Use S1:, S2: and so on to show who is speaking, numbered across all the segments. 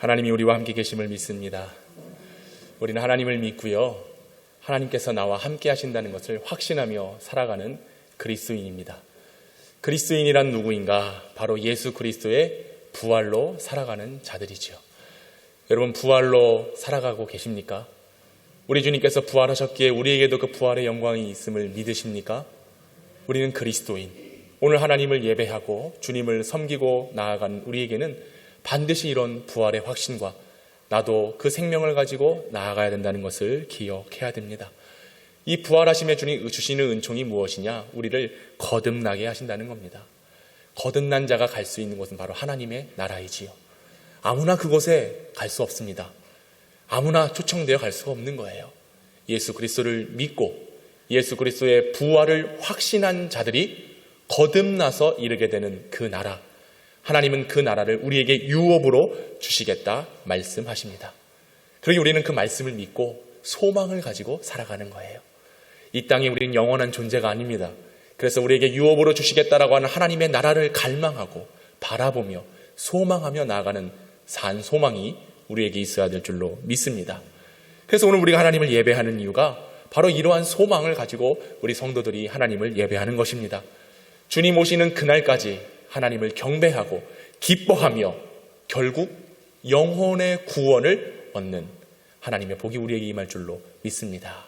S1: 하나님이 우리와 함께 계심을 믿습니다. 우리는 하나님을 믿고요, 하나님께서 나와 함께 하신다는 것을 확신하며 살아가는 그리스도인입니다. 그리스도인이란 누구인가? 바로 예수 그리스도의 부활로 살아가는 자들이지요. 여러분, 부활로 살아가고 계십니까? 우리 주님께서 부활하셨기에 우리에게도 그 부활의 영광이 있음을 믿으십니까? 우리는 그리스도인, 오늘 하나님을 예배하고 주님을 섬기고 나아간 우리에게는 반드시 이런 부활의 확신과 나도 그 생명을 가지고 나아가야 된다는 것을 기억해야 됩니다. 이 부활하심에 주님 주시는 은총이 무엇이냐? 우리를 거듭나게 하신다는 겁니다. 거듭난 자가 갈 수 있는 곳은 바로 하나님의 나라이지요. 아무나 그곳에 갈 수 없습니다. 아무나 초청되어 갈 수가 없는 거예요. 예수 그리스도를 믿고 예수 그리스도의 부활을 확신한 자들이 거듭나서 이르게 되는 그 나라, 하나님은 그 나라를 우리에게 유업으로 주시겠다 말씀하십니다. 그러기 우리는 그 말씀을 믿고 소망을 가지고 살아가는 거예요. 이 땅에 우리는 영원한 존재가 아닙니다. 그래서 우리에게 유업으로 주시겠다라고 하는 하나님의 나라를 갈망하고 바라보며 소망하며 나아가는 산 소망이 우리에게 있어야 될 줄로 믿습니다. 그래서 오늘 우리가 하나님을 예배하는 이유가 바로 이러한 소망을 가지고 우리 성도들이 하나님을 예배하는 것입니다. 주님 오시는 그날까지 하나님을 경배하고 기뻐하며 결국 영혼의 구원을 얻는 하나님의 복이 우리에게 임할 줄로 믿습니다.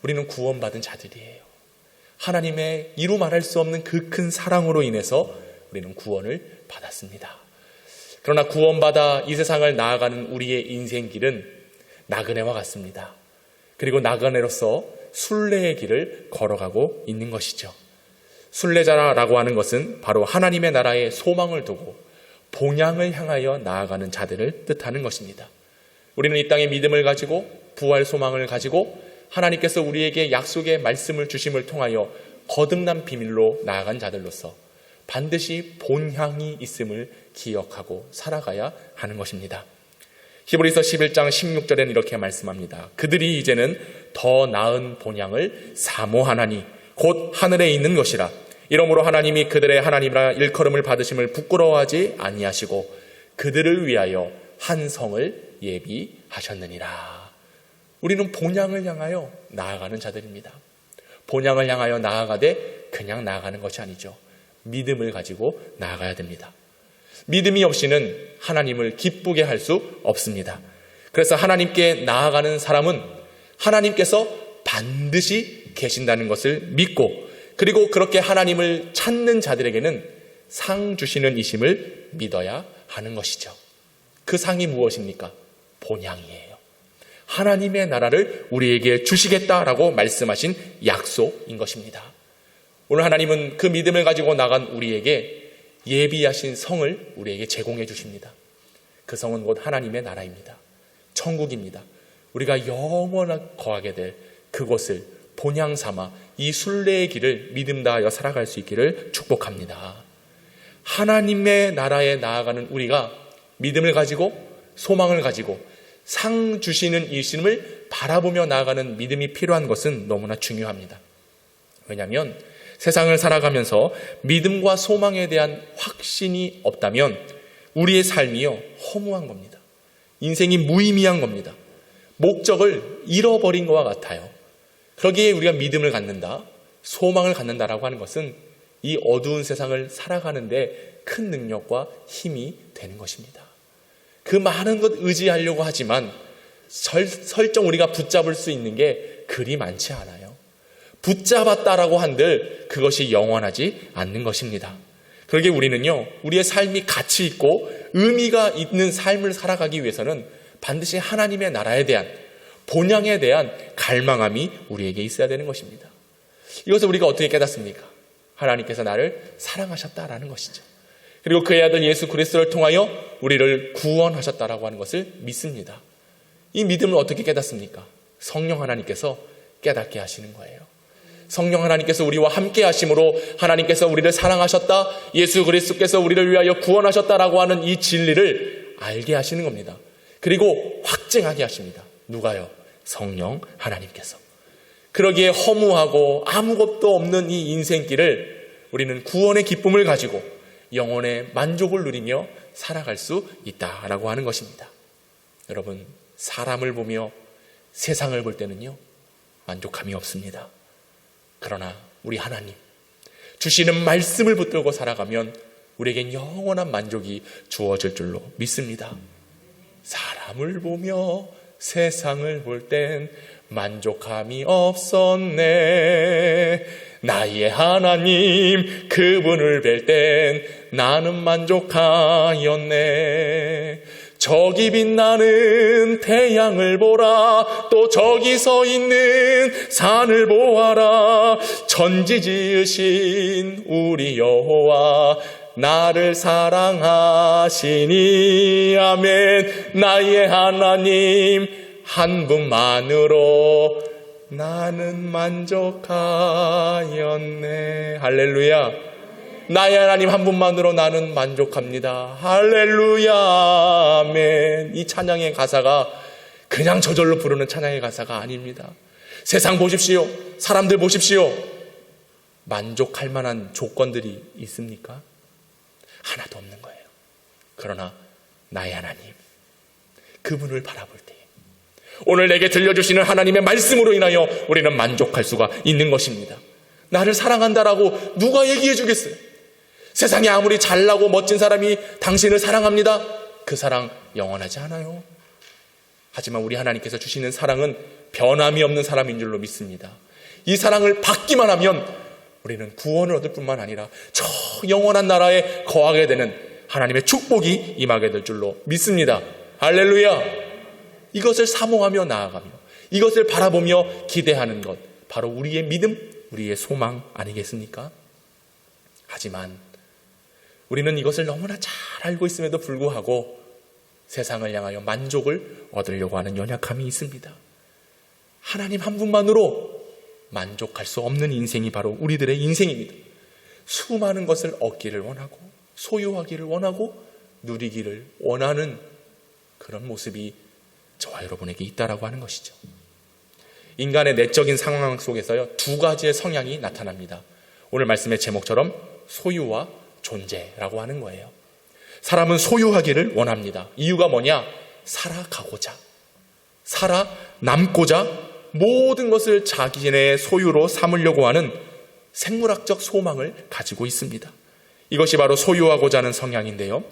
S1: 우리는 구원받은 자들이에요. 하나님의 이루 말할 수 없는 그 큰 사랑으로 인해서 우리는 구원을 받았습니다. 그러나 구원받아 이 세상을 나아가는 우리의 인생길은 나그네와 같습니다. 그리고 나그네로서 순례의 길을 걸어가고 있는 것이죠. 순례자라고 하는 것은 바로 하나님의 나라에 소망을 두고 본향을 향하여 나아가는 자들을 뜻하는 것입니다. 우리는 이 땅에 믿음을 가지고 부활 소망을 가지고 하나님께서 우리에게 약속의 말씀을 주심을 통하여 거듭난 비밀로 나아간 자들로서 반드시 본향이 있음을 기억하고 살아가야 하는 것입니다. 히브리서 11장 16절에는 이렇게 말씀합니다. 그들이 이제는 더 나은 본향을 사모하나니 곧 하늘에 있는 것이라. 이러므로 하나님이 그들의 하나님이라 일컬음을 받으심을 부끄러워하지 아니하시고 그들을 위하여 한 성을 예비하셨느니라. 우리는 본향을 향하여 나아가는 자들입니다. 본향을 향하여 나아가되 그냥 나아가는 것이 아니죠. 믿음을 가지고 나아가야 됩니다. 믿음이 없이는 하나님을 기쁘게 할 수 없습니다. 그래서 하나님께 나아가는 사람은 하나님께서 반드시 계신다는 것을 믿고, 그리고 그렇게 하나님을 찾는 자들에게는 상 주시는 이심을 믿어야 하는 것이죠. 그 상이 무엇입니까? 본향이에요. 하나님의 나라를 우리에게 주시겠다라고 말씀하신 약속인 것입니다. 오늘 하나님은 그 믿음을 가지고 나간 우리에게 예비하신 성을 우리에게 제공해 주십니다. 그 성은 곧 하나님의 나라입니다. 천국입니다. 우리가 영원히 거하게 될 그곳을 본향 삼아 이 순례의 길을 믿음 다하여 살아갈 수 있기를 축복합니다. 하나님의 나라에 나아가는 우리가 믿음을 가지고 소망을 가지고 상 주시는 이심을 바라보며 나아가는 믿음이 필요한 것은 너무나 중요합니다. 왜냐하면 세상을 살아가면서 믿음과 소망에 대한 확신이 없다면 우리의 삶이요 허무한 겁니다. 인생이 무의미한 겁니다. 목적을 잃어버린 것과 같아요. 그러기에 우리가 믿음을 갖는다, 소망을 갖는다라고 하는 것은 이 어두운 세상을 살아가는데 큰 능력과 힘이 되는 것입니다. 그 많은 것 의지하려고 하지만 설정 우리가 붙잡을 수 있는 게 그리 많지 않아요. 붙잡았다라고 한들 그것이 영원하지 않는 것입니다. 그러기에 우리는요, 우리의 삶이 가치 있고 의미가 있는 삶을 살아가기 위해서는 반드시 하나님의 나라에 대한 본향에 대한 갈망함이 우리에게 있어야 되는 것입니다. 이것을 우리가 어떻게 깨닫습니까? 하나님께서 나를 사랑하셨다라는 것이죠. 그리고 그의 아들 예수 그리스도를 통하여 우리를 구원하셨다라고 하는 것을 믿습니다. 이 믿음을 어떻게 깨닫습니까? 성령 하나님께서 깨닫게 하시는 거예요. 성령 하나님께서 우리와 함께 하심으로 하나님께서 우리를 사랑하셨다, 예수 그리스도께서 우리를 위하여 구원하셨다라고 하는 이 진리를 알게 하시는 겁니다. 그리고 확증하게 하십니다. 누가요? 성령 하나님께서. 그러기에 허무하고 아무것도 없는 이 인생길을 우리는 구원의 기쁨을 가지고 영혼의 만족을 누리며 살아갈 수 있다라고 하는 것입니다. 여러분, 사람을 보며 세상을 볼 때는요, 만족함이 없습니다. 그러나 우리 하나님 주시는 말씀을 붙들고 살아가면 우리에겐 영원한 만족이 주어질 줄로 믿습니다. 사람을 보며 세상을 볼 땐 만족함이 없었네. 나의 하나님 그분을 뵐 땐 나는 만족하였네. 저기 빛나는 태양을 보라. 또 저기 서 있는 산을 보아라. 천지 지으신 우리 여호와 나를 사랑하시니. 아멘. 나의 하나님 한 분만으로 나는 만족하였네. 할렐루야. 나의 하나님 한 분만으로 나는 만족합니다. 할렐루야. 아멘. 이 찬양의 가사가 그냥 저절로 부르는 찬양의 가사가 아닙니다. 세상 보십시오. 사람들 보십시오. 만족할 만한 조건들이 있습니까? 하나도 없는 거예요. 그러나 나의 하나님, 그분을 바라볼 때 오늘 내게 들려주시는 하나님의 말씀으로 인하여 우리는 만족할 수가 있는 것입니다. 나를 사랑한다라고 누가 얘기해 주겠어요? 세상에 아무리 잘나고 멋진 사람이 당신을 사랑합니다. 그 사랑 영원하지 않아요. 하지만 우리 하나님께서 주시는 사랑은 변함이 없는 사람인 줄로 믿습니다. 이 사랑을 받기만 하면 우리는 구원을 얻을 뿐만 아니라 저 영원한 나라에 거하게 되는 하나님의 축복이 임하게 될 줄로 믿습니다. 할렐루야. 이것을 사모하며 나아가며 이것을 바라보며 기대하는 것, 바로 우리의 믿음, 우리의 소망 아니겠습니까? 하지만 우리는 이것을 너무나 잘 알고 있음에도 불구하고 세상을 향하여 만족을 얻으려고 하는 연약함이 있습니다. 하나님 한 분만으로 만족할 수 없는 인생이 바로 우리들의 인생입니다. 수많은 것을 얻기를 원하고 소유하기를 원하고 누리기를 원하는 그런 모습이 저와 여러분에게 있다라고 하는 것이죠. 인간의 내적인 상황 속에서요, 두 가지의 성향이 나타납니다. 오늘 말씀의 제목처럼 소유와 존재라고 하는 거예요. 사람은 소유하기를 원합니다. 이유가 뭐냐? 살아가고자, 살아남고자 모든 것을 자기네 소유로 삼으려고 하는 생물학적 소망을 가지고 있습니다. 이것이 바로 소유하고자 하는 성향인데요.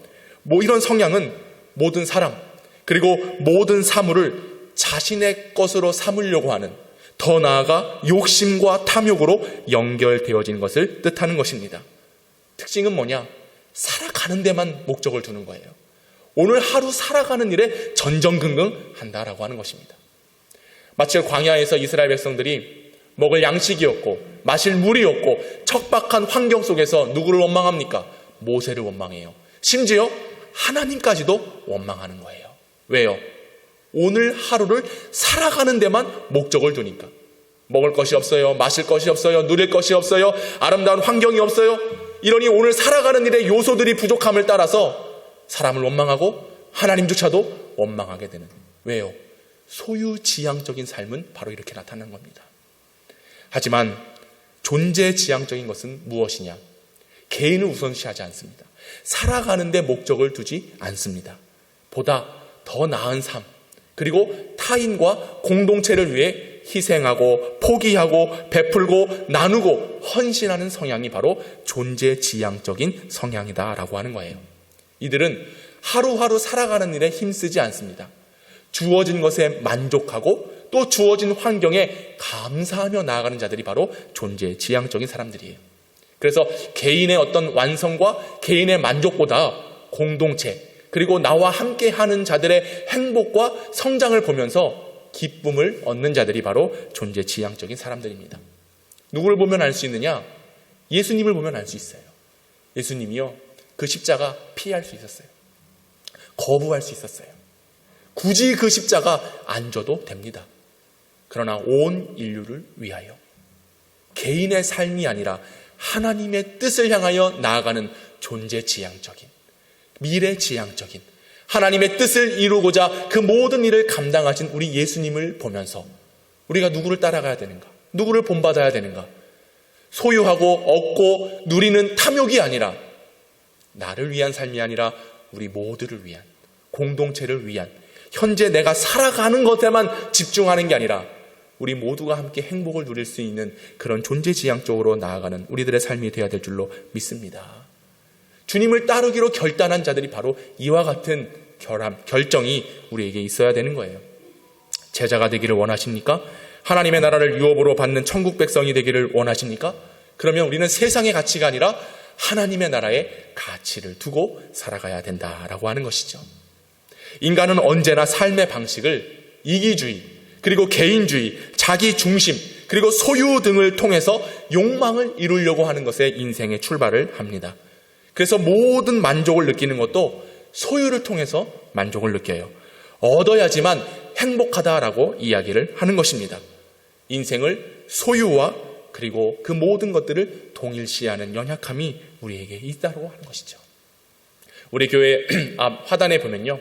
S1: 이런 성향은 모든 사람, 그리고 모든 사물을 자신의 것으로 삼으려고 하는, 더 나아가 욕심과 탐욕으로 연결되어진 것을 뜻하는 것입니다. 특징은 뭐냐? 살아가는 데만 목적을 두는 거예요. 오늘 하루 살아가는 일에 전전긍긍 한다라고 하는 것입니다. 마치 광야에서 이스라엘 백성들이 먹을 양식이 없고 마실 물이 없고 척박한 환경 속에서 누구를 원망합니까? 모세를 원망해요. 심지어 하나님까지도 원망하는 거예요. 왜요? 오늘 하루를 살아가는 데만 목적을 두니까. 먹을 것이 없어요. 마실 것이 없어요. 누릴 것이 없어요. 아름다운 환경이 없어요. 이러니 오늘 살아가는 일의 요소들이 부족함을 따라서 사람을 원망하고 하나님조차도 원망하게 되는. 왜요? 소유지향적인 삶은 바로 이렇게 나타나는 겁니다. 하지만 존재지향적인 것은 무엇이냐? 개인을 우선시하지 않습니다. 살아가는 데 목적을 두지 않습니다. 보다 더 나은 삶, 그리고 타인과 공동체를 위해 희생하고 포기하고 베풀고 나누고 헌신하는 성향이 바로 존재지향적인 성향이다라고 하는 거예요. 이들은 하루하루 살아가는 일에 힘쓰지 않습니다. 주어진 것에 만족하고 또 주어진 환경에 감사하며 나아가는 자들이 바로 존재지향적인 사람들이에요. 그래서 개인의 어떤 완성과 개인의 만족보다 공동체, 그리고 나와 함께하는 자들의 행복과 성장을 보면서 기쁨을 얻는 자들이 바로 존재지향적인 사람들입니다. 누구를 보면 알 수 있느냐? 예수님을 보면 알 수 있어요. 예수님이요, 그 십자가 피할 수 있었어요. 거부할 수 있었어요. 굳이 그 십자가 안 져도 됩니다. 그러나 온 인류를 위하여 개인의 삶이 아니라 하나님의 뜻을 향하여 나아가는 존재지향적인, 미래지향적인 하나님의 뜻을 이루고자 그 모든 일을 감당하신 우리 예수님을 보면서 우리가 누구를 따라가야 되는가? 누구를 본받아야 되는가? 소유하고 얻고 누리는 탐욕이 아니라 나를 위한 삶이 아니라 우리 모두를 위한, 공동체를 위한, 현재 내가 살아가는 것에만 집중하는 게 아니라 우리 모두가 함께 행복을 누릴 수 있는 그런 존재지향 쪽으로 나아가는 우리들의 삶이 되어야 될 줄로 믿습니다. 주님을 따르기로 결단한 자들이 바로 이와 같은 결정이 우리에게 있어야 되는 거예요. 제자가 되기를 원하십니까? 하나님의 나라를 유업으로 받는 천국 백성이 되기를 원하십니까? 그러면 우리는 세상의 가치가 아니라 하나님의 나라의 가치를 두고 살아가야 된다라고 하는 것이죠. 인간은 언제나 삶의 방식을 이기주의, 그리고 개인주의, 자기중심, 그리고 소유 등을 통해서 욕망을 이루려고 하는 것에 인생의 출발을 합니다. 그래서 모든 만족을 느끼는 것도 소유를 통해서 만족을 느껴요. 얻어야지만 행복하다라고 이야기를 하는 것입니다. 인생을 소유와 그리고 그 모든 것들을 동일시하는 연약함이 우리에게 있다고 하는 것이죠. 우리 교회 앞 화단에 보면요,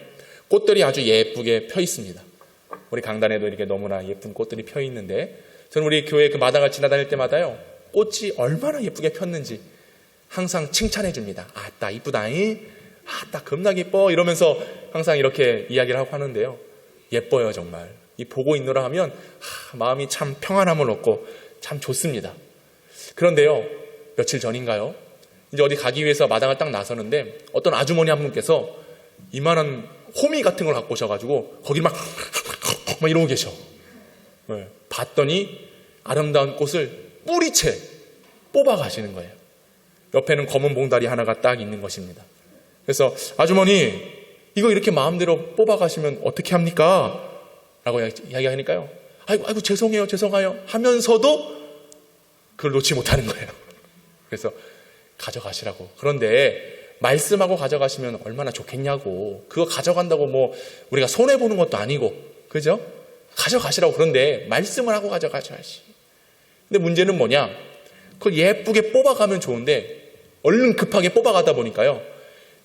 S1: 꽃들이 아주 예쁘게 펴 있습니다. 우리 강단에도 이렇게 너무나 예쁜 꽃들이 펴 있는데, 저는 우리 교회 그 마당을 지나다닐 때마다요, 꽃이 얼마나 예쁘게 폈는지 항상 칭찬해 줍니다. 아따 이쁘다잉, 아따 겁나게 예뻐, 이러면서 항상 이렇게 이야기를 하고 하는데요, 예뻐요 정말. 이 보고 있노라 하면 마음이 참 평안함을 얻고 참 좋습니다. 그런데요, 며칠 전인가요, 이제 어디 가기 위해서 마당을 딱 나서는데 어떤 아주머니 한 분께서 이만한 호미 같은 걸 갖고 오셔가지고 거기 막 이러고 계셔. 네. 봤더니 아름다운 꽃을 뿌리채 뽑아 가시는 거예요. 옆에는 검은 봉다리 하나가 딱 있는 것입니다. 그래서 아주머니, 이거 이렇게 마음대로 뽑아 가시면 어떻게 합니까? 라고 이야기하니까요, 아이고 죄송해요 하면서도 그걸 놓지 못하는 거예요. 그래서 가져가시라고. 그런데 말씀하고 가져가시면 얼마나 좋겠냐고. 그거 가져간다고 뭐 우리가 손해보는 것도 아니고, 그죠? 가져가시라고. 그런데 말씀을 하고 가져가셔야지. 근데 문제는 뭐냐, 그걸 예쁘게 뽑아가면 좋은데 얼른 급하게 뽑아가다 보니까요,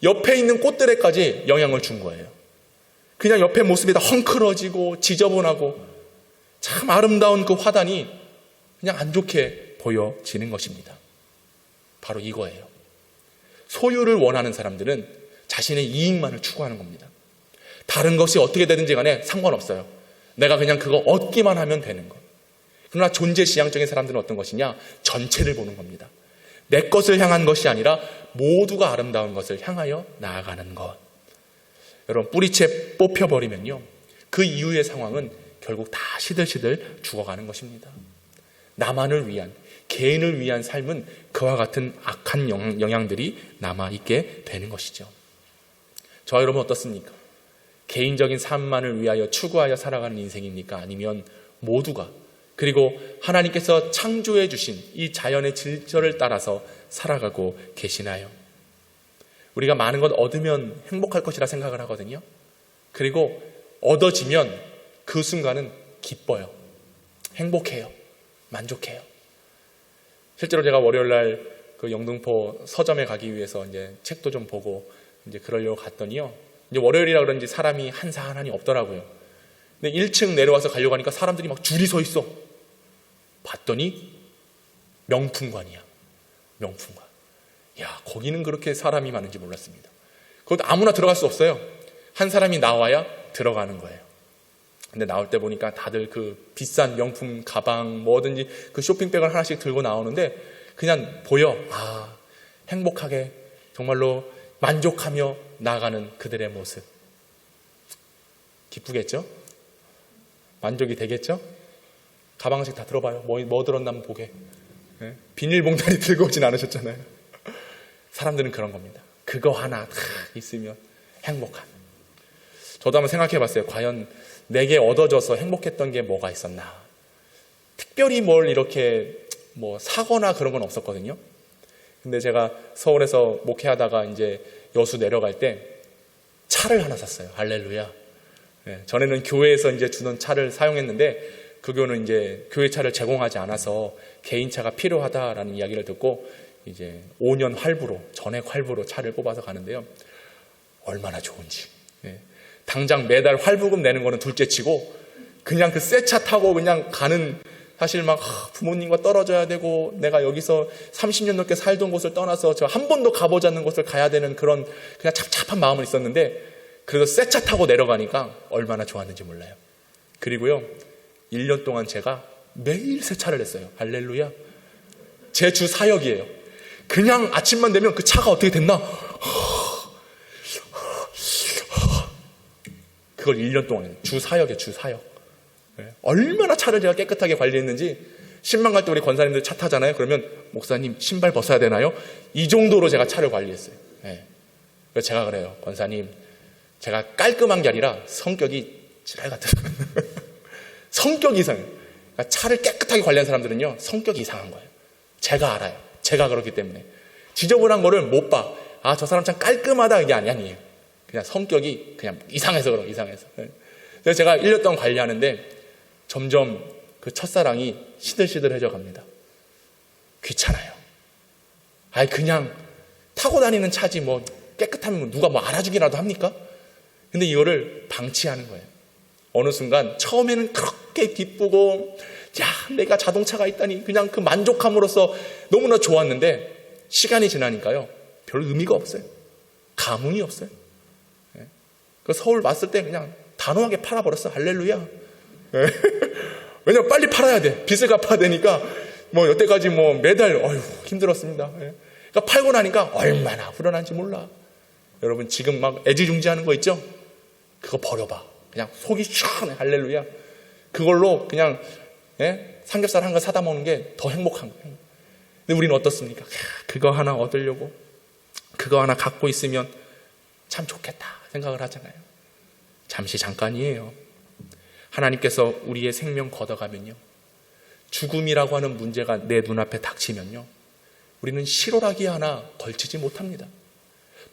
S1: 옆에 있는 꽃들에까지 영향을 준 거예요. 그냥 옆에 모습이 다 헝클어지고 지저분하고 참 아름다운 그 화단이 그냥 안 좋게 보여지는 것입니다. 바로 이거예요. 소유를 원하는 사람들은 자신의 이익만을 추구하는 겁니다. 다른 것이 어떻게 되든지 간에 상관없어요. 내가 그냥 그거 얻기만 하면 되는 것. 그러나 존재지향적인 사람들은 어떤 것이냐, 전체를 보는 겁니다. 내 것을 향한 것이 아니라 모두가 아름다운 것을 향하여 나아가는 것. 여러분, 뿌리채 뽑혀버리면요, 그 이후의 상황은 결국 다 시들시들 죽어가는 것입니다. 나만을 위한, 개인을 위한 삶은 그와 같은 악한 영향들이 남아있게 되는 것이죠. 저와 여러분 어떻습니까? 개인적인 삶만을 위하여 추구하여 살아가는 인생입니까? 아니면 모두가, 그리고 하나님께서 창조해 주신 이 자연의 질서를 따라서 살아가고 계시나요? 우리가 많은 것 얻으면 행복할 것이라 생각을 하거든요. 그리고 얻어지면 그 순간은 기뻐요. 행복해요. 만족해요. 실제로 제가 월요일날 그 영등포 서점에 가기 위해서 이제 책도 좀 보고 이제 그러려고 갔더니요, 이제 월요일이라 그런지 사람이 한산하니 없더라고요. 근데 1층 내려와서 가려고 하니까 사람들이 막 줄이 서 있어. 봤더니 명품관이야. 명품관. 야, 거기는 그렇게 사람이 많은지 몰랐습니다. 거기 아무나 들어갈 수 없어요. 한 사람이 나와야 들어가는 거예요. 근데 나올 때 보니까 다들 그 비싼 명품 가방 뭐든지 그 쇼핑백을 하나씩 들고 나오는데 그냥 보여. 아, 행복하게 정말로 만족하며 나가는 그들의 모습. 기쁘겠죠? 만족이 되겠죠? 가방 하나씩 다 들어봐요. 뭐 들었나 한번 보게. 네? 비닐봉다리 들고 오진 않으셨잖아요. 사람들은 그런 겁니다. 그거 하나 딱 있으면 행복한. 저도 한번 생각해 봤어요. 과연 내게 얻어져서 행복했던 게 뭐가 있었나. 특별히 뭘 이렇게 뭐 사거나 그런 건 없었거든요. 근데 제가 서울에서 목회하다가 이제 여수 내려갈 때 차를 하나 샀어요. 할렐루야. 네, 전에는 교회에서 이제 주는 차를 사용했는데 그 교회는 이제 교회 차를 제공하지 않아서 개인차가 필요하다라는 이야기를 듣고 이제 5년 할부로, 전액 할부로 차를 뽑아서 가는데요. 얼마나 좋은지. 네. 당장 매달 할부금 내는 거는 둘째 치고 그냥 그 새 차 타고 그냥 가는 사실 막 부모님과 떨어져야 되고 내가 여기서 30년 넘게 살던 곳을 떠나서 저 한 번도 가보지 않는 곳을 가야 되는 그런 그냥 착잡한 마음은 있었는데, 그래도 새 차 타고 내려가니까 얼마나 좋았는지 몰라요. 그리고요, 1년 동안 제가 매일 새 차를 냈어요. 할렐루야. 제 주 사역이에요. 그냥 아침만 되면 그 차가 어떻게 됐나? 그걸 1년 동안 해요. 주 사역이에요, 주 사역. 얼마나 차를 제가 깨끗하게 관리했는지, 신방 갈 때 우리 권사님들 차 타잖아요. 그러면 목사님 신발 벗어야 되나요? 이 정도로 제가 차를 관리했어요. 그래서 제가 그래요. 권사님, 제가 깔끔한 게 아니라 성격이 지랄 같아요. 성격이 이상해요. 그러니까 차를 깨끗하게 관리한 사람들은요, 성격이 이상한 거예요. 제가 알아요. 제가 그렇기 때문에. 지저분한 거를 못 봐. 아, 저 사람 참 깔끔하다. 이게 아니에요. 그냥 성격이 그냥 이상해서 그런 이상해서. 그래서 제가 1년 동안 관리하는데 점점 그 첫사랑이 시들시들해져 갑니다. 귀찮아요. 아니, 그냥 타고 다니는 차지 뭐 깨끗하면 누가 뭐 알아주기라도 합니까? 근데 이거를 방치하는 거예요. 어느 순간 처음에는 그렇게 기쁘고, 야, 내가 자동차가 있다니 그냥 그 만족함으로써 너무나 좋았는데, 시간이 지나니까요, 별 의미가 없어요. 감흥이 없어요. 그 서울 왔을 때 그냥 단호하게 팔아버렸어. 할렐루야. 왜냐면 빨리 팔아야 돼. 빚을 갚아야 되니까. 뭐 여태까지 뭐 매달 힘들었습니다. 그러니까 팔고 나니까 얼마나 후련한지 몰라. 여러분, 지금 막 애지중지하는 거 있죠? 그거 버려봐. 그냥 속이 시원해. 할렐루야. 그걸로 그냥 삼겹살 한 거 사다 먹는 게 더 행복한 거예요. 근데 우리는 어떻습니까? 그거 하나 얻으려고, 그거 하나 갖고 있으면 참 좋겠다 생각을 하잖아요. 잠시 잠깐이에요. 하나님께서 우리의 생명 걷어가면요, 죽음이라고 하는 문제가 내 눈앞에 닥치면요, 우리는 실오라기 하나 걸치지 못합니다.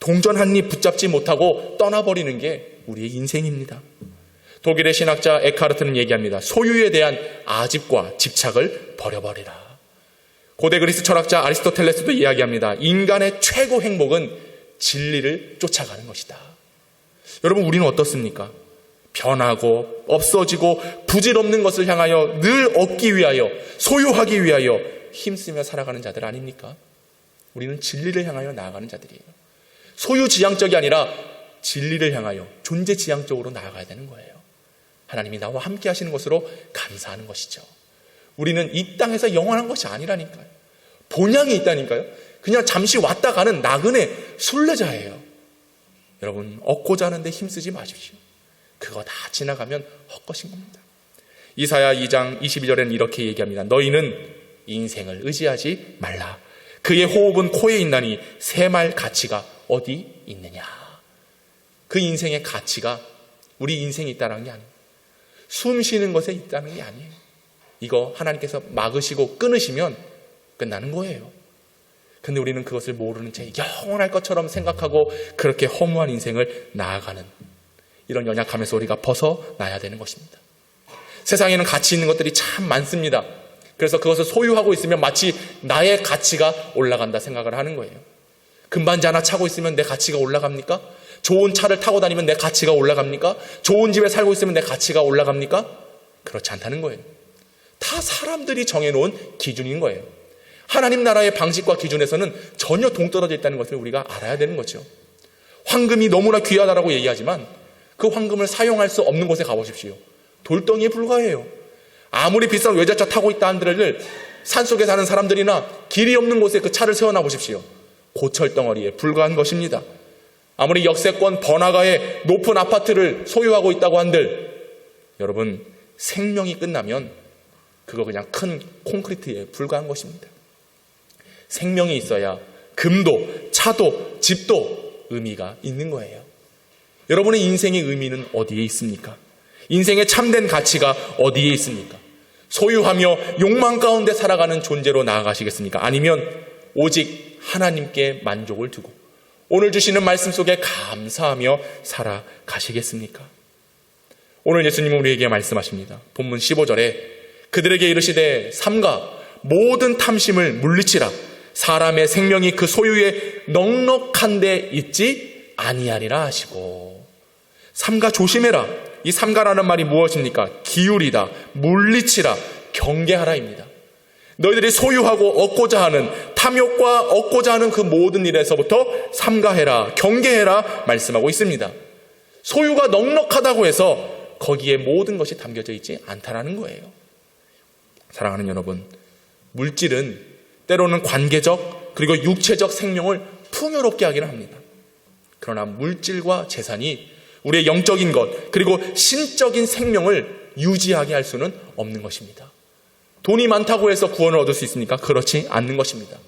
S1: 동전 한 입 붙잡지 못하고 떠나버리는 게 우리의 인생입니다. 독일의 신학자 에카르트는 얘기합니다. 소유에 대한 아집과 집착을 버려버리라. 고대 그리스 철학자 아리스토텔레스도 이야기합니다. 인간의 최고 행복은 진리를 쫓아가는 것이다. 여러분, 우리는 어떻습니까? 변하고 없어지고 부질없는 것을 향하여 늘 얻기 위하여, 소유하기 위하여 힘쓰며 살아가는 자들 아닙니까? 우리는 진리를 향하여 나아가는 자들이에요. 소유지향적이 아니라 진리를 향하여 존재지향적으로 나아가야 되는 거예요. 하나님이 나와 함께 하시는 것으로 감사하는 것이죠. 우리는 이 땅에서 영원한 것이 아니라니까요. 본향이 있다니까요. 그냥 잠시 왔다 가는 나그네 순례자예요. 여러분, 얻고자 하는데 힘쓰지 마십시오. 그거 다 지나가면 헛것인 겁니다. 이사야 2장 22절에는 이렇게 얘기합니다. 너희는 인생을 의지하지 말라. 그의 호흡은 코에 있나니 새말 가치가 어디 있느냐. 그 인생의 가치가 우리 인생에 있다는 게 아니에요. 숨 쉬는 것에 있다는 게 아니에요. 이거 하나님께서 막으시고 끊으시면 끝나는 거예요. 근데 우리는 그것을 모르는 채 영원할 것처럼 생각하고 그렇게 허무한 인생을 나아가는, 이런 연약함에서 우리가 벗어나야 되는 것입니다. 세상에는 가치 있는 것들이 참 많습니다. 그래서 그것을 소유하고 있으면 마치 나의 가치가 올라간다 생각을 하는 거예요. 금반지 하나 차고 있으면 내 가치가 올라갑니까? 좋은 차를 타고 다니면 내 가치가 올라갑니까? 좋은 집에 살고 있으면 내 가치가 올라갑니까? 그렇지 않다는 거예요. 다 사람들이 정해놓은 기준인 거예요. 하나님 나라의 방식과 기준에서는 전혀 동떨어져 있다는 것을 우리가 알아야 되는 거죠. 황금이 너무나 귀하다라고 얘기하지만 그 황금을 사용할 수 없는 곳에 가보십시오. 돌덩이에 불과해요. 아무리 비싼 외제차 타고 있다 한들 산속에 사는 사람들이나 길이 없는 곳에 그 차를 세워놔 보십시오. 고철덩어리에 불과한 것입니다. 아무리 역세권 번화가의 높은 아파트를 소유하고 있다고 한들 여러분, 생명이 끝나면 그거 그냥 큰 콘크리트에 불과한 것입니다. 생명이 있어야 금도 차도 집도 의미가 있는 거예요. 여러분의 인생의 의미는 어디에 있습니까? 인생의 참된 가치가 어디에 있습니까? 소유하며 욕망 가운데 살아가는 존재로 나아가시겠습니까? 아니면 오직 하나님께 만족을 두고 오늘 주시는 말씀 속에 감사하며 살아가시겠습니까? 오늘 예수님은 우리에게 말씀하십니다. 본문 15절에 그들에게 이르시되 삼가 모든 탐심을 물리치라. 사람의 생명이 그 소유에 넉넉한 데 있지 아니하리라 하시고, 삼가 조심해라. 이 삼가라는 말이 무엇입니까? 기울이다, 물리치라, 경계하라입니다. 너희들이 소유하고 얻고자 하는 탐욕과 얻고자 하는 그 모든 일에서부터 삼가해라, 경계해라 말씀하고 있습니다. 소유가 넉넉하다고 해서 거기에 모든 것이 담겨져 있지 않다라는 거예요. 사랑하는 여러분, 물질은 때로는 관계적 그리고 육체적 생명을 풍요롭게 하기는 합니다. 그러나 물질과 재산이 우리의 영적인 것 그리고 신적인 생명을 유지하게 할 수는 없는 것입니다. 돈이 많다고 해서 구원을 얻을 수 있습니까? 그렇지 않는 것입니다.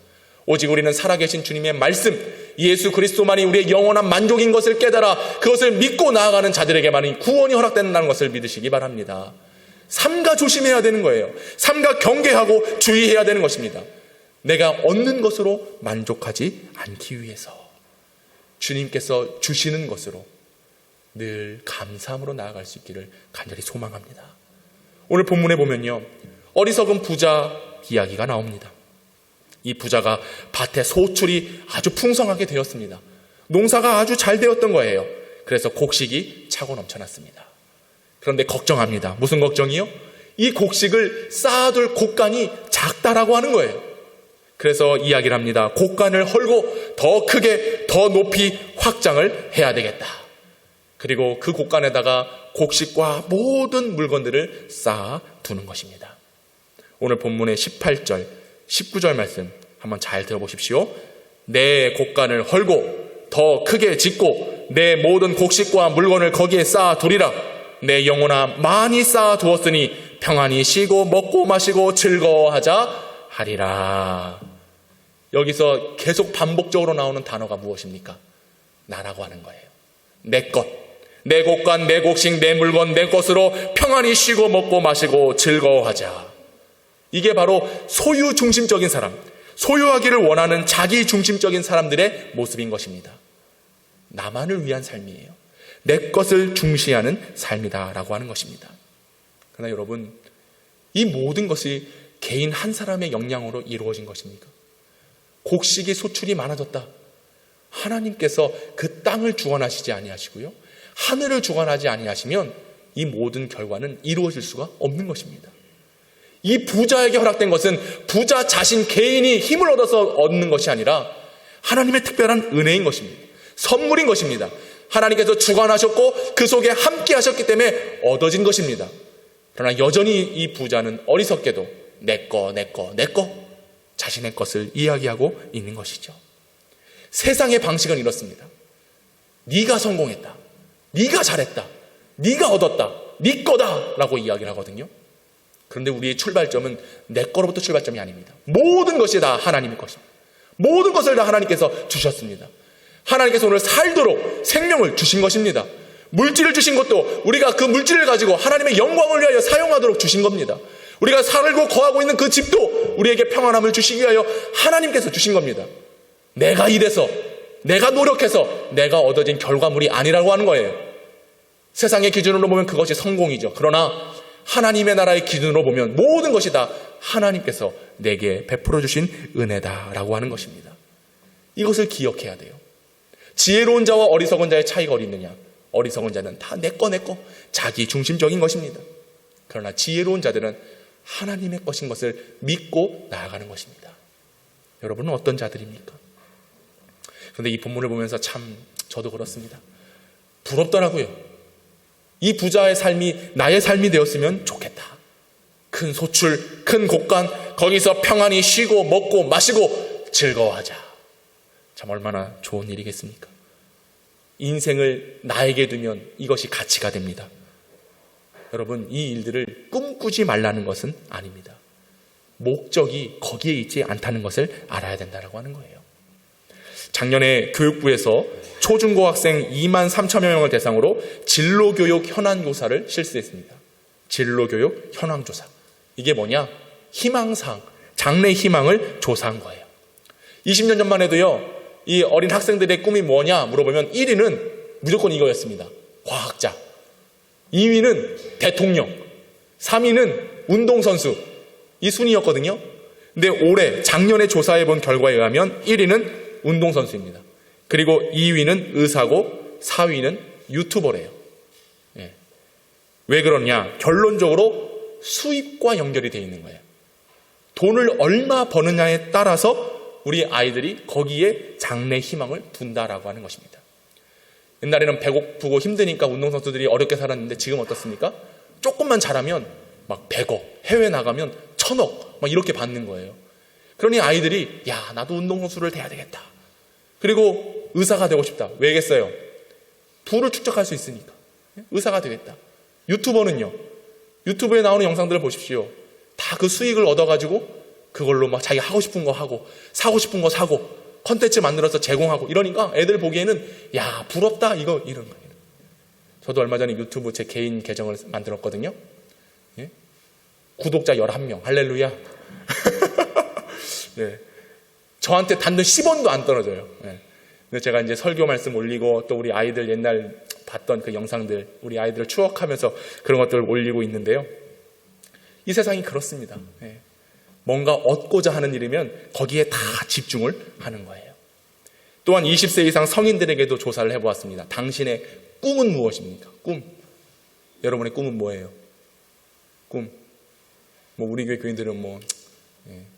S1: 오직 우리는 살아계신 주님의 말씀, 예수 그리스도만이 우리의 영원한 만족인 것을 깨달아 그것을 믿고 나아가는 자들에게만이 구원이 허락된다는 것을 믿으시기 바랍니다. 삼가 조심해야 되는 거예요. 삼가 경계하고 주의해야 되는 것입니다. 내가 얻는 것으로 만족하지 않기 위해서 주님께서 주시는 것으로 늘 감사함으로 나아갈 수 있기를 간절히 소망합니다. 오늘 본문에 보면요, 어리석은 부자 이야기가 나옵니다. 이 부자가 밭에 소출이 아주 풍성하게 되었습니다. 농사가 아주 잘 되었던 거예요. 그래서 곡식이 차고 넘쳐났습니다. 그런데 걱정합니다. 무슨 걱정이요? 이 곡식을 쌓아둘 곡간이 작다라고 하는 거예요. 그래서 이야기를 합니다. 곡간을 헐고 더 크게 더 높이 확장을 해야 되겠다. 그리고 그 곡간에다가 곡식과 모든 물건들을 쌓아두는 것입니다. 오늘 본문의 18절, 19절 말씀 한번 잘 들어보십시오. 내 곡간을 헐고 더 크게 짓고 내 모든 곡식과 물건을 거기에 쌓아두리라. 내 영혼아 많이 쌓아두었으니 평안히 쉬고 먹고 마시고 즐거워하자 하리라. 여기서 계속 반복적으로 나오는 단어가 무엇입니까? 나라고 하는 거예요. 내 것, 내 곡간, 내 곡식, 내 물건, 내 것으로 평안히 쉬고 먹고 마시고 즐거워하자. 이게 바로 소유 중심적인 사람, 소유하기를 원하는 자기 중심적인 사람들의 모습인 것입니다. 나만을 위한 삶이에요. 내 것을 중시하는 삶이다라고 하는 것입니다. 그러나 여러분, 이 모든 것이 개인 한 사람의 역량으로 이루어진 것입니까? 곡식이 소출이 많아졌다. 하나님께서 그 땅을 주관하시지 아니하시고요, 하늘을 주관하지 아니하시면 이 모든 결과는 이루어질 수가 없는 것입니다. 이 부자에게 허락된 것은 부자 자신 개인이 힘을 얻어서 얻는 것이 아니라 하나님의 특별한 은혜인 것입니다. 선물인 것입니다. 하나님께서 주관하셨고 그 속에 함께 하셨기 때문에 얻어진 것입니다. 그러나 여전히 이 부자는 어리석게도 내 거 자신의 것을 이야기하고 있는 것이죠. 세상의 방식은 이렇습니다. 네가 성공했다, 네가 잘했다, 네가 얻었다, 네 거다 라고 이야기를 하거든요. 그런데 우리의 출발점은 내 거로부터 출발점이 아닙니다. 모든 것이 다 하나님의 것입니다. 모든 것을 다 하나님께서 주셨습니다. 하나님께서 오늘 살도록 생명을 주신 것입니다. 물질을 주신 것도 우리가 그 물질을 가지고 하나님의 영광을 위하여 사용하도록 주신 겁니다. 우리가 살고 거하고 있는 그 집도 우리에게 평안함을 주시기 위하여 하나님께서 주신 겁니다. 내가 일해서, 내가 노력해서 내가 얻어진 결과물이 아니라고 하는 거예요. 세상의 기준으로 보면 그것이 성공이죠. 그러나 하나님의 나라의 기준으로 보면 모든 것이 다 하나님께서 내게 베풀어 주신 은혜다라고 하는 것입니다. 이것을 기억해야 돼요. 지혜로운 자와 어리석은 자의 차이가 어디 있느냐? 어리석은 자는 다 내 거 자기 중심적인 것입니다. 그러나 지혜로운 자들은 하나님의 것인 것을 믿고 나아가는 것입니다. 여러분은 어떤 자들입니까? 그런데 이 본문을 보면서 참 저도 그렇습니다. 부럽더라고요. 이 부자의 삶이 나의 삶이 되었으면 좋겠다. 큰 소출, 큰 곡간, 거기서 평안히 쉬고 먹고 마시고 즐거워하자. 참 얼마나 좋은 일이겠습니까? 인생을 나에게 두면 이것이 가치가 됩니다. 여러분, 이 일들을 꿈꾸지 말라는 것은 아닙니다. 목적이 거기에 있지 않다는 것을 알아야 된다고 하는 거예요. 작년에 교육부에서 초중고 학생 2만 3천여 명을 대상으로 진로교육 현황조사를 실시했습니다. 진로교육 현황조사. 이게 뭐냐? 희망사항, 장래 희망을 조사한 거예요. 20년 전만 해도요, 이 어린 학생들의 꿈이 뭐냐 물어보면 1위는 무조건 이거였습니다. 과학자. 2위는 대통령. 3위는 운동선수. 이 순위였거든요. 근데 올해 작년에 조사해본 결과에 의하면 1위는 운동선수입니다. 그리고 2위는 의사고 4위는 유튜버래요. 예. 왜 그러냐? 결론적으로 수입과 연결이 되어 있는 거예요. 돈을 얼마 버느냐에 따라서 우리 아이들이 거기에 장래 희망을 둔다라고 하는 것입니다. 옛날에는 배고프고 힘드니까 운동선수들이 어렵게 살았는데 지금 어떻습니까? 조금만 잘하면 막 100억, 해외 나가면 1000억 막 이렇게 받는 거예요. 그러니 아이들이 야, 나도 운동선수를 돼야 되겠다. 그리고 의사가 되고 싶다. 왜겠어요? 부를 축적할 수 있으니까. 의사가 되겠다. 유튜버는요. 유튜브에 나오는 영상들을 보십시오. 다 그 수익을 얻어가지고 그걸로 막 자기 하고 싶은 거 하고 사고 싶은 거 사고 컨텐츠 만들어서 제공하고 이러니까 애들 보기에는 야, 부럽다 이런 거예요. 저도 얼마 전에 유튜브 제 개인 계정을 만들었거든요. 예? 구독자 11명. 할렐루야. 네. 저한테 단돈 10원도 안 떨어져요. 네. 근데 제가 이제 설교 말씀 올리고 또 우리 아이들 옛날 봤던 그 영상들, 우리 아이들을 추억하면서 그런 것들을 올리고 있는데요. 이 세상이 그렇습니다. 네. 뭔가 얻고자 하는 일이면 거기에 다 집중을 하는 거예요. 또한 20세 이상 성인들에게도 조사를 해보았습니다. 당신의 꿈은 무엇입니까? 꿈. 여러분의 꿈은 뭐예요? 꿈. 뭐 우리 교회 교인들은 뭐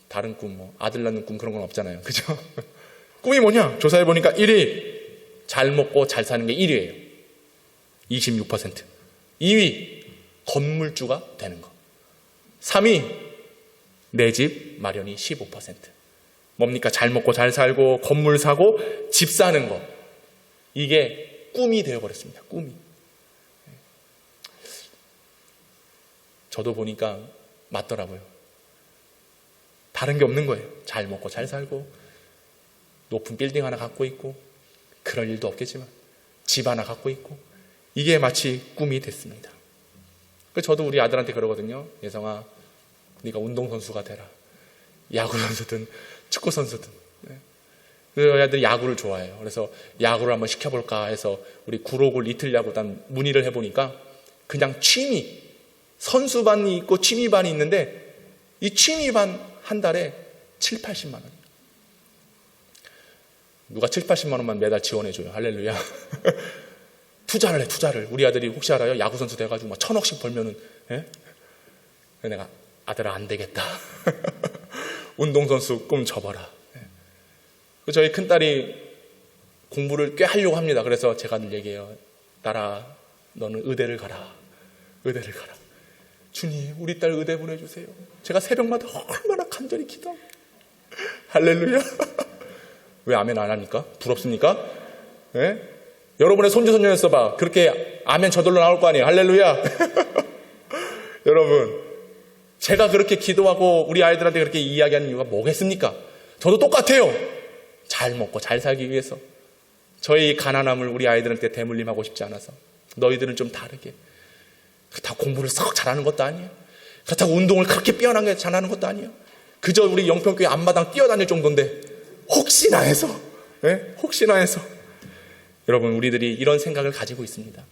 S1: 다른 꿈, 뭐 아들 낳는 꿈 그런 건 없잖아요. 그죠? 꿈이 뭐냐? 조사해보니까 1위 잘 먹고 잘 사는 게 1위예요. 26%. 2위 건물주가 되는 거. 3위 내 집 마련이 15%. 뭡니까? 잘 먹고 잘 살고 건물 사고 집 사는 거. 이게 꿈이 되어버렸습니다. 꿈이. 저도 보니까 맞더라고요. 다른 게 없는 거예요. 잘 먹고 잘 살고 높은 빌딩 하나 갖고 있고 그럴 일도 없겠지만 집 하나 갖고 있고 이게 마치 꿈이 됐습니다. 그래서 저도 우리 아들한테 그러거든요. 예성아, 네가 운동선수가 되라. 야구선수든 축구선수든. 그 아들이 야구를 좋아해요. 그래서 야구를 한번 시켜볼까 해서 우리 구로구 리틀야구단 문의를 해보니까 그냥 취미, 선수반이 있고 취미반이 있는데 이 취미반 한 달에 7, 80만 원. 누가 7, 80만 원만 매달 지원해줘요. 할렐루야. 투자를 해, 투자를. 우리 아들이 혹시 알아요? 야구선수 돼가지고 막 1000억씩 벌면은, 예? 그래서 내가 아들아 안 되겠다. 운동선수 꿈 접어라. 예. 저희 큰딸이 공부를 꽤 하려고 합니다. 그래서 제가 늘 얘기해요. 딸아, 너는 의대를 가라. 의대를 가라. 주님, 우리 딸 의대 보내주세요. 제가 새벽마다 얼마나 간절히 기도합니다. 할렐루야. 왜 아멘 안 합니까? 부럽습니까? 예? 여러분의 손주손녀였어 봐. 그렇게 아멘 저절로 나올 거 아니에요. 할렐루야. 여러분, 제가 그렇게 기도하고 우리 아이들한테 그렇게 이야기하는 이유가 뭐겠습니까? 저도 똑같아요. 잘 먹고 잘 살기 위해서. 저희 가난함을 우리 아이들한테 대물림하고 싶지 않아서. 너희들은 좀 다르게. 그렇다고 공부를 썩 잘하는 것도 아니에요. 그렇다고 운동을 그렇게 뛰어나게 잘하는 것도 아니에요. 그저 우리 영평교회 앞마당 뛰어다닐 정도인데 혹시나 해서, 네? 혹시나 해서 여러분, 우리들이 이런 생각을 가지고 있습니다.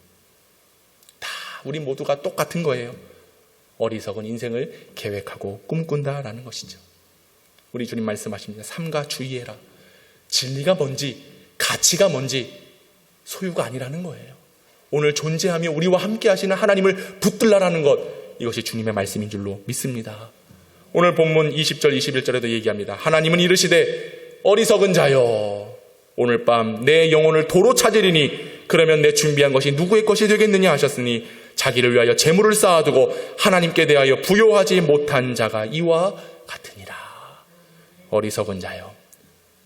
S1: 다 우리 모두가 똑같은 거예요. 어리석은 인생을 계획하고 꿈꾼다라는 것이죠. 우리 주님 말씀하십니다. 삼가 주의해라. 진리가 뭔지, 가치가 뭔지 소유가 아니라는 거예요. 오늘 존재하며 우리와 함께 하시는 하나님을 붙들라라는 것, 이것이 주님의 말씀인 줄로 믿습니다. 오늘 본문 20절 21절에도 얘기합니다. 하나님은 이르시되 어리석은 자여, 오늘 밤 내 영혼을 도로 찾으리니 그러면 내 준비한 것이 누구의 것이 되겠느냐 하셨으니 자기를 위하여 재물을 쌓아두고 하나님께 대하여 부요하지 못한 자가 이와 같으니라. 어리석은 자여.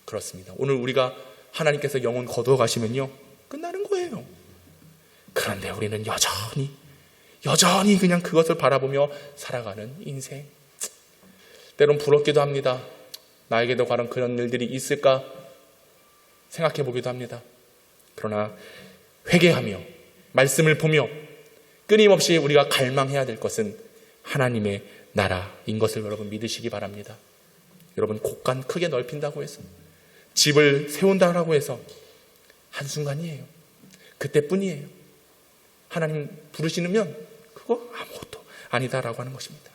S1: 그렇습니다. 오늘 우리가 하나님께서 영혼 거두어 가시면요, 끝나는 거예요. 그런데 우리는 여전히 그냥 그것을 바라보며 살아가는 인생. 때론 부럽기도 합니다. 나에게도 과연 그런 일들이 있을까 생각해 보기도 합니다. 그러나 회개하며 말씀을 보며 끊임없이 우리가 갈망해야 될 것은 하나님의 나라인 것을 여러분 믿으시기 바랍니다. 여러분, 곳간 크게 넓힌다고 해서, 집을 세운다고 해서 한순간이에요. 그때뿐이에요. 하나님 부르시면 그거 아무것도 아니다라고 하는 것입니다.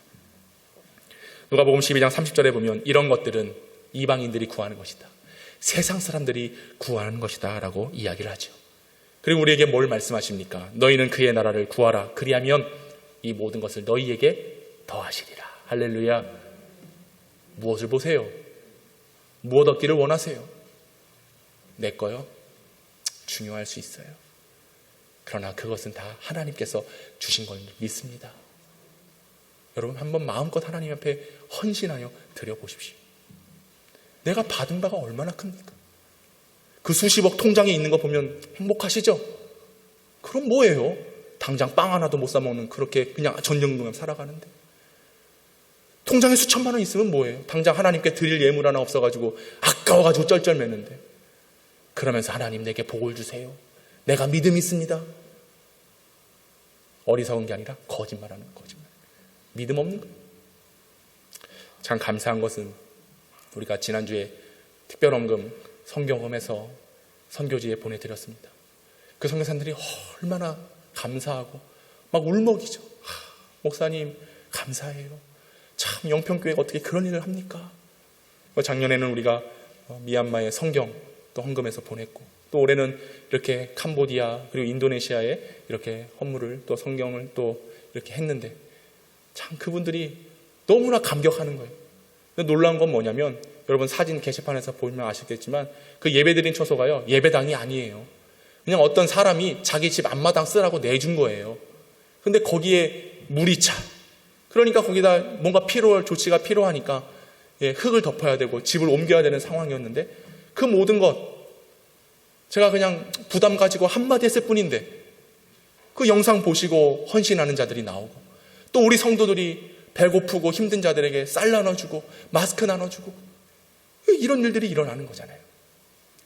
S1: 누가복음 12장 30절에 보면 이런 것들은 이방인들이 구하는 것이다, 세상 사람들이 구하는 것이다 라고 이야기를 하죠. 그리고 우리에게 뭘 말씀하십니까? 너희는 그의 나라를 구하라. 그리하면 이 모든 것을 너희에게 더하시리라. 할렐루야. 무엇을 보세요? 무엇 얻기를 원하세요? 내 거요? 중요할 수 있어요. 그러나 그것은 다 하나님께서 주신 걸 믿습니다. 여러분 한번 마음껏 하나님 앞에 헌신하여 드려보십시오. 내가 받은 바가 얼마나 큽니까? 그 수십억 통장에 있는 거 보면 행복하시죠? 그럼 뭐예요? 당장 빵 하나도 못 사 먹는 그렇게 그냥 전영동에 살아가는데, 통장에 수천만 원 있으면 뭐예요? 당장 하나님께 드릴 예물 하나 없어가지고 아까워가지고 쩔쩔매는데, 그러면서 하나님 내게 복을 주세요. 내가 믿음이 있습니다. 어리석은 게 아니라 거짓말하는 거짓말. 믿음 없는 거예요. 참 감사한 것은 우리가 지난주에 특별헌금 성경홈에서 선교지에 보내드렸습니다. 그 선교사님들이 얼마나 감사하고 막 울먹이죠. 목사님 감사해요. 참 영평교회가 어떻게 그런 일을 합니까? 작년에는 우리가 미얀마에 성경 또 헌금해서 보냈고, 또 올해는 이렇게 캄보디아 그리고 인도네시아에 이렇게 헌물을 또 성경을 또 이렇게 했는데, 참 그분들이 너무나 감격하는 거예요. 놀라운 건 뭐냐면, 여러분 사진 게시판에서 보면 아시겠지만 그 예배드린 처소가요, 예배당이 아니에요. 그냥 어떤 사람이 자기 집 앞마당 쓰라고 내준 거예요. 근데 거기에 물이 차. 그러니까 거기다 뭔가 조치가 필요하니까 흙을 덮어야 되고 집을 옮겨야 되는 상황이었는데, 그 모든 것 제가 그냥 부담 가지고 한마디 했을 뿐인데 그 영상 보시고 헌신하는 자들이 나오고, 또 우리 성도들이 배고프고 힘든 자들에게 쌀 나눠주고 마스크 나눠주고, 이런 일들이 일어나는 거잖아요.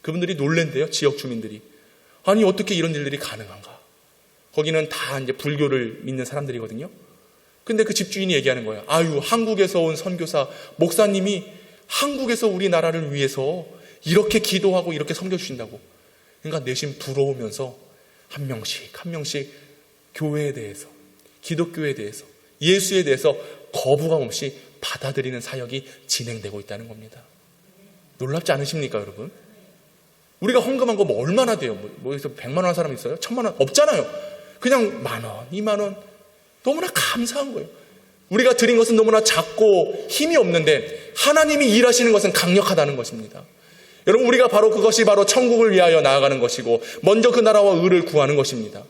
S1: 그분들이 놀랜대요. 지역 주민들이. 아니 어떻게 이런 일들이 가능한가. 거기는 다 이제 불교를 믿는 사람들이거든요. 근데 그 집주인이 얘기하는 거예요. 아유, 한국에서 온 선교사 목사님이 한국에서 우리나라를 위해서 이렇게 기도하고 이렇게 섬겨주신다고. 그러니까 내심 부러우면서 한 명씩 한 명씩 교회에 대해서, 기독교에 대해서, 예수에 대해서 거부감 없이 받아들이는 사역이 진행되고 있다는 겁니다. 놀랍지 않으십니까, 여러분? 우리가 헌금한 거 뭐 얼마나 돼요? 여기서 100만 원 한 사람 있어요? 1000만 원? 없잖아요. 그냥 10,000원, 20,000원. 너무나 감사한 거예요. 우리가 드린 것은 너무나 작고 힘이 없는데 하나님이 일하시는 것은 강력하다는 것입니다. 여러분, 우리가 바로 그것이 바로 천국을 위하여 나아가는 것이고, 먼저 그 나라와 의를 구하는 것입니다.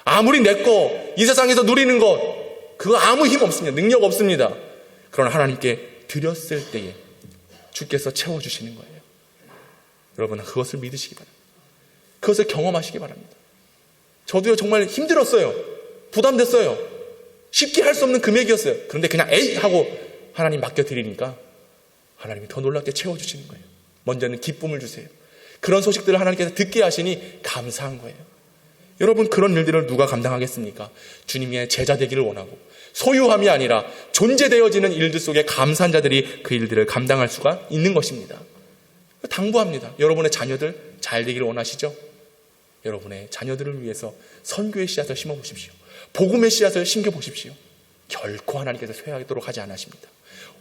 S1: 아무리 내 거, 이 세상에서 누리는 것, 그거 아무 힘 없습니다. 능력 없습니다. 그러나 하나님께 드렸을 때에 주께서 채워주시는 거예요. 여러분, 그것을 믿으시기 바랍니다. 그것을 경험하시기 바랍니다. 저도요, 정말 힘들었어요. 부담됐어요. 쉽게 할 수 없는 금액이었어요. 그런데 그냥 에이 하고 하나님 맡겨드리니까 하나님이 더 놀랍게 채워주시는 거예요. 먼저는 기쁨을 주세요. 그런 소식들을 하나님께서 듣게 하시니 감사한 거예요. 여러분, 그런 일들을 누가 감당하겠습니까? 주님의 제자 되기를 원하고, 소유함이 아니라 존재되어지는 일들 속에 감사한 자들이 그 일들을 감당할 수가 있는 것입니다. 당부합니다. 여러분의 자녀들 잘 되기를 원하시죠? 여러분의 자녀들을 위해서 선교의 씨앗을 심어보십시오. 복음의 씨앗을 심겨보십시오. 결코 하나님께서 쇠하도록 하지 않으십니다.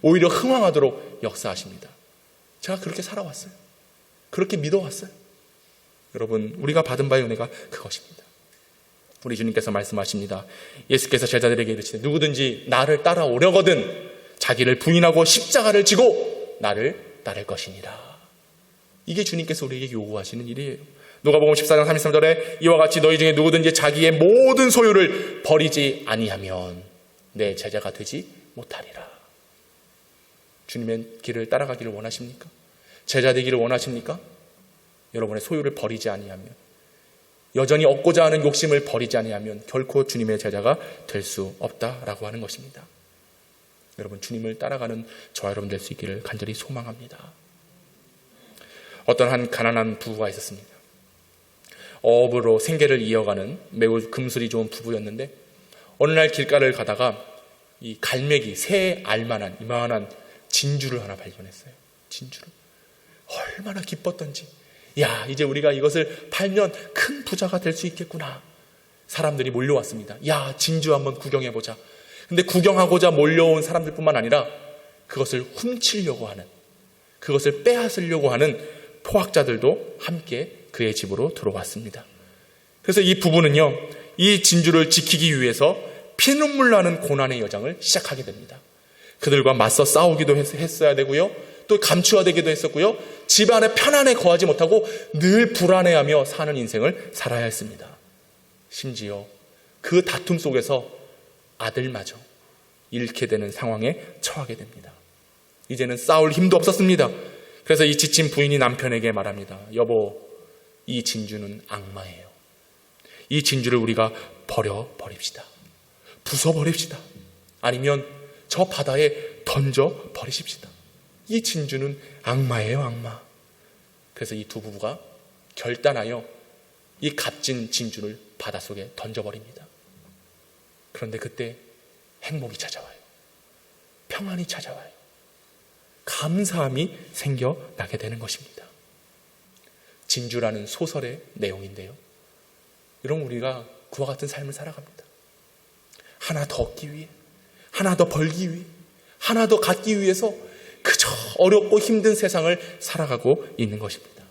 S1: 오히려 흥왕하도록 역사하십니다. 제가 그렇게 살아왔어요. 그렇게 믿어왔어요. 여러분, 우리가 받은 바의 은혜가 그것입니다. 우리 주님께서 말씀하십니다. 예수께서 제자들에게 이르시되 누구든지 나를 따라오려거든 자기를 부인하고 십자가를 지고 나를 따를 것이니라. 이게 주님께서 우리에게 요구하시는 일이에요. 누가복음 14장 33절에 이와 같이 너희 중에 누구든지 자기의 모든 소유를 버리지 아니하면 내 제자가 되지 못하리라. 주님의 길을 따라가기를 원하십니까? 제자 되기를 원하십니까? 여러분의 소유를 버리지 아니하면, 여전히 얻고자 하는 욕심을 버리지 아니하면 결코 주님의 제자가 될 수 없다라고 하는 것입니다. 여러분, 주님을 따라가는 저와 여러분 될 수 있기를 간절히 소망합니다. 어떤 한 가난한 부부가 있었습니다. 어업으로 생계를 이어가는 매우 금술이 좋은 부부였는데, 어느 날 길가를 가다가 이 갈매기, 새 알만한 이만한 진주를 하나 발견했어요. 진주를. 얼마나 기뻤던지. 야, 이제 우리가 이것을 팔면 큰 부자가 될 수 있겠구나. 사람들이 몰려왔습니다. 야, 진주 한번 구경해보자. 근데 구경하고자 몰려온 사람들뿐만 아니라 그것을 훔치려고 하는, 그것을 빼앗으려고 하는 포악자들도 함께 그의 집으로 들어왔습니다. 그래서 이 부부는요, 이 진주를 지키기 위해서 피눈물 나는 고난의 여정을 시작하게 됩니다. 그들과 맞서 싸우기도 했어야 되고요. 또 감추어야 되기도 했었고요. 집안에 편안에 거하지 못하고 늘 불안해하며 사는 인생을 살아야 했습니다. 심지어 그 다툼 속에서 아들마저 잃게 되는 상황에 처하게 됩니다. 이제는 싸울 힘도 없었습니다. 그래서 이 지친 부인이 남편에게 말합니다. 여보, 이 진주는 악마예요. 이 진주를 우리가 버립시다. 부숴버립시다. 아니면 저 바다에 던져버리십시다. 이 진주는 악마예요, 악마. 그래서 이 두 부부가 결단하여 이 값진 진주를 바닷속에 던져버립니다. 그런데 그때 행복이 찾아와요. 평안이 찾아와요. 감사함이 생겨나게 되는 것입니다. 진주라는 소설의 내용인데요. 여러분, 우리가 그와 같은 삶을 살아갑니다. 하나 더 얻기 위해, 하나 더 벌기 위해, 하나 더 갖기 위해서 그저 어렵고 힘든 세상을 살아가고 있는 것입니다.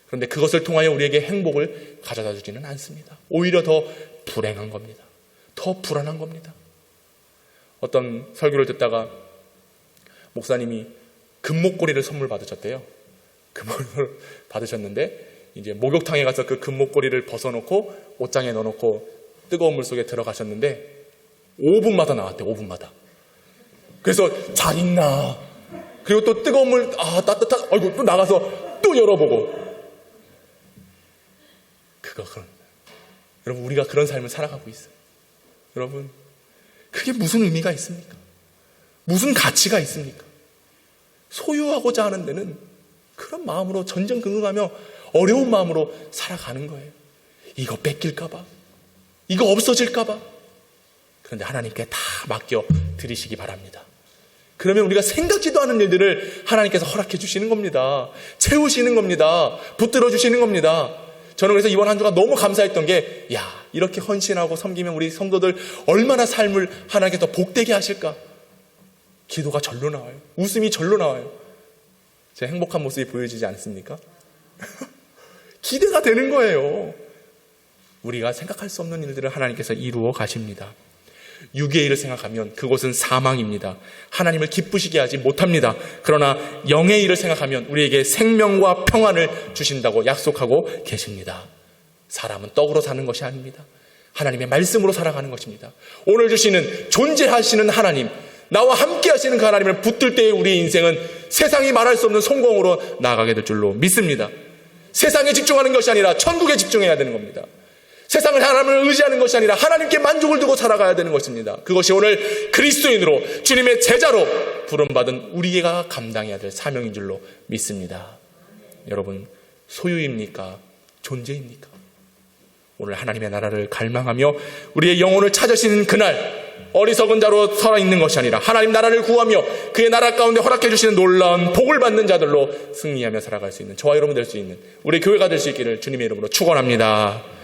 S1: 그런데 그것을 통하여 우리에게 행복을 가져다 주지는 않습니다. 오히려 더 불행한 겁니다. 더 불안한 겁니다. 어떤 설교를 듣다가 목사님이 금목걸이를 선물 받으셨대요. 금목걸이를 받으셨는데 이제 목욕탕에 가서 그 금목걸이를 벗어놓고 옷장에 넣어놓고 뜨거운 물 속에 들어가셨는데 5분마다 나왔대요. 5분마다. 그래서 잘 있나. 그리고 또 뜨거운 물 따뜻한. 아이고, 또 나가서 또 열어보고. 그런. 여러분, 우리가 그런 삶을 살아가고 있어요. 여러분, 그게 무슨 의미가 있습니까? 무슨 가치가 있습니까? 소유하고자 하는 데는 그런 마음으로 전전긍긍하며 어려운 마음으로 살아가는 거예요. 이거 뺏길까봐, 이거 없어질까봐. 그런데 하나님께 다 맡겨 드리시기 바랍니다. 그러면 우리가 생각지도 않은 일들을 하나님께서 허락해 주시는 겁니다. 채우시는 겁니다. 붙들어 주시는 겁니다. 저는 그래서 이번 한 주가 너무 감사했던 게, 이렇게 헌신하고 섬기면 우리 성도들 얼마나 삶을 하나님께 더 복되게 하실까. 기도가 절로 나와요. 웃음이 절로 나와요. 제 행복한 모습이 보여지지 않습니까? 기대가 되는 거예요. 우리가 생각할 수 없는 일들을 하나님께서 이루어 가십니다. 육의 일을 생각하면 그것은 사망입니다. 하나님을 기쁘시게 하지 못합니다. 그러나 영의 일을 생각하면 우리에게 생명과 평안을 주신다고 약속하고 계십니다. 사람은 떡으로 사는 것이 아닙니다. 하나님의 말씀으로 살아가는 것입니다. 오늘 주시는 존재하시는 하나님, 나와 함께 하시는 그 하나님을 붙들 때의 우리의 인생은 세상이 말할 수 없는 성공으로 나아가게 될 줄로 믿습니다. 세상에 집중하는 것이 아니라 천국에 집중해야 되는 겁니다. 세상을 하나님을 의지하는 것이 아니라 하나님께 만족을 두고 살아가야 되는 것입니다. 그것이 오늘 그리스도인으로 주님의 제자로 부름받은 우리가 감당해야 될 사명인 줄로 믿습니다. 여러분, 소유입니까? 존재입니까? 오늘 하나님의 나라를 갈망하며 우리의 영혼을 찾으시는 그날, 어리석은 자로 살아있는 것이 아니라 하나님 나라를 구하며 그의 나라 가운데 허락해 주시는 놀라운 복을 받는 자들로 승리하며 살아갈 수 있는 저와 여러분 될 수 있는 우리 교회가 될 수 있기를 주님의 이름으로 축원합니다.